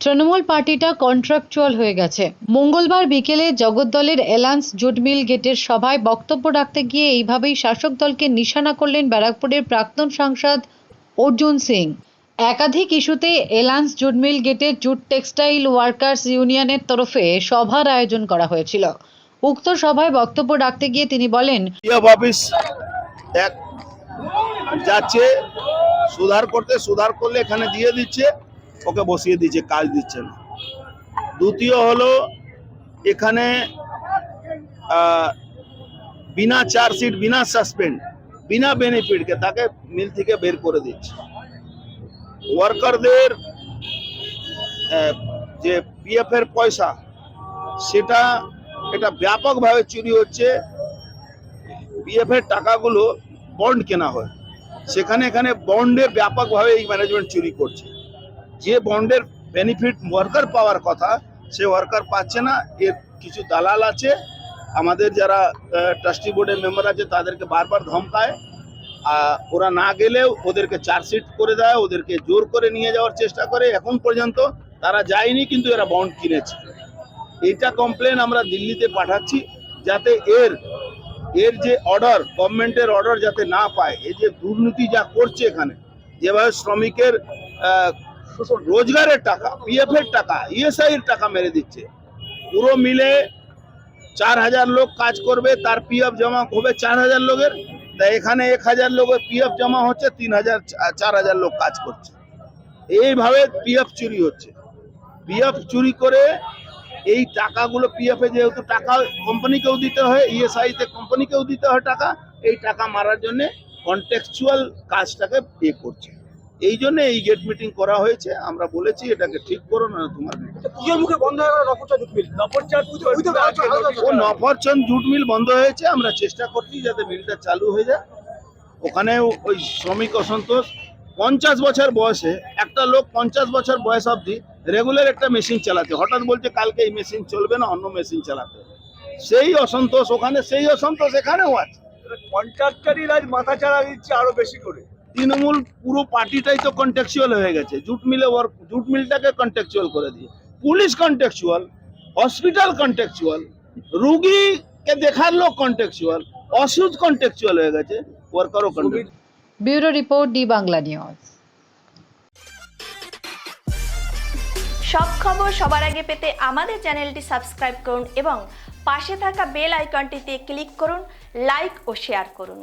তৃণমূল পার্টিটা কন্ট্রাকচুয়াল হয়ে গেছে। মঙ্গলবার বিকেলে জগদ্দলের এলান্স জুট মিল গেটের সভায় বক্তব্য রাখতে গিয়ে এইভাবেই শাসক দলকে নিশানা করলেন ব্যারাকপুরের প্রাক্তন সাংসদ অর্জুন সিং। একাধিক ইস্যুতে এলান্স জুট মিল গেটে জুট টেক্সটাইল ওয়ার্কার্স ইউনিয়নের তরফে সভার আয়োজন করা হয়েছিল। উক্ত সভায় বক্তব্য রাখতে গিয়ে তিনি বলেন, অফিস এক যাচ্ছে সুধার করলে এখানে দিয়ে দিচ্ছে, ওকে বসিয়ে দিচ্ছে, কাজ দিচ্ছে না। দ্বিতীয় হলো এখানে বিনা চার্জশিট, বিনা সাসপেন্ড, বিনা বেনিফিটকে তাকে মিল থেকে বের করে দিচ্ছে। ওয়ার্কারদের যে পিএফ এর পয়সা, সেটা এটা ব্যাপকভাবে চুরি হচ্ছে। পিএফ এর টাকাগুলো বন্ড কেনা হয়, এখানে বন্ডে ব্যাপকভাবে এই ম্যানেজমেন্ট চুরি করছে। যে বন্ডের বেনিফিট ওয়ার্কার পাওয়ার কথা, সে ওয়ার্কার পাচ্ছে না। এর কিছু দালাল আছে, আমাদের যারা ট্রাস্টি বোর্ডের মেম্বার আছে তাদেরকে বারবার ধমকায়, ওরা না গেলেও ওদেরকে চার্জশিট করে দেয়, ওদেরকে জোর করে নিয়ে যাওয়ার চেষ্টা করে। এখন পর্যন্ত তারা যায়নি, কিন্তু এরা বন্ড কিনেছে। এইটা কমপ্লেন আমরা দিল্লিতে পাঠাচ্ছি, যাতে এর যে অর্ডার, গভর্নমেন্টের অর্ডার যাতে না পায়। এই যে দুর্নীতি যা করছে এখানে, যেভাবে শ্রমিকের রোজগারের টাকা, পিএফ এর টাকা, ইএসআই এর টাকা মেরে দিচ্ছে। পুরো মিলে 4000 লোক কাজ করবে, তার পিএফ জমা হবে 4000 লোকের। তাই এখানে 1000 লোকের পিএফ জমা হচ্ছে, 4000 লোক কাজ করছে। এইভাবে পিএফ চুরি হচ্ছে। পিএফ চুরি করে এই টাকাগুলো, পিএফ এ যেহেতু টাকা কোম্পানিকেও দিতে হয়, ইএসআই তে কোম্পানিকেও দিতে হয় টাকা, এই টাকা মারার জন্য কন্টেক্সচুয়াল কাজটাকে পে করছে। এই জন্য এই গেট মিটিং করা হয়েছে। আমরা বলেছি এটাকে ঠিক করো না, তোমার পুজোর মুখে বন্ধ হয়ে গেল নফরচন্দ জুট মিল বন্ধ হয়েছে। আমরা চেষ্টা করছি যাতে মিলটা চালু হয়ে যায়। ওখানে ওই শ্রমিক অসন্তোষ, 50 বছর বয়সে একটা লোক 50 বছর বয়স অবধি রেগুলার একটা মেশিন চালাতে, হঠাৎ বলছে কালকে এই মেশিন চলবে না, অন্য মেশিন চালাতে। সেই অসন্তোষ ওখানে, সেই অসন্তোষ এখানেও আছে। কন্ট্রাক্টরই রাজ মাথা চাড়া দিচ্ছে আরো বেশি করে। তৃণমূল পুরো পার্টিটাই তো কন্টেক্সচুয়াল হয়ে গেছে। জুট মিলটাকে কন্টেক্সচুয়াল করে দিয়ে, পুলিশ কন্টেক্সচুয়াল, হসপিটাল কন্টেক্সচুয়াল, রুগীকে দেখার লোক কন্টেক্সচুয়াল, ওষুধ কন্টেক্সচুয়াল হয়ে গেছে, ওয়ার্কারও contextual. Bureau report, D Bangla news. সব খবর সবার আগে পেতে আমাদের চ্যানেলটি সাবস্ক্রাইব করুন এবং পাশে থাকা বেল আইকনটিতে ক্লিক করুন, লাইক ও শেয়ার করুন।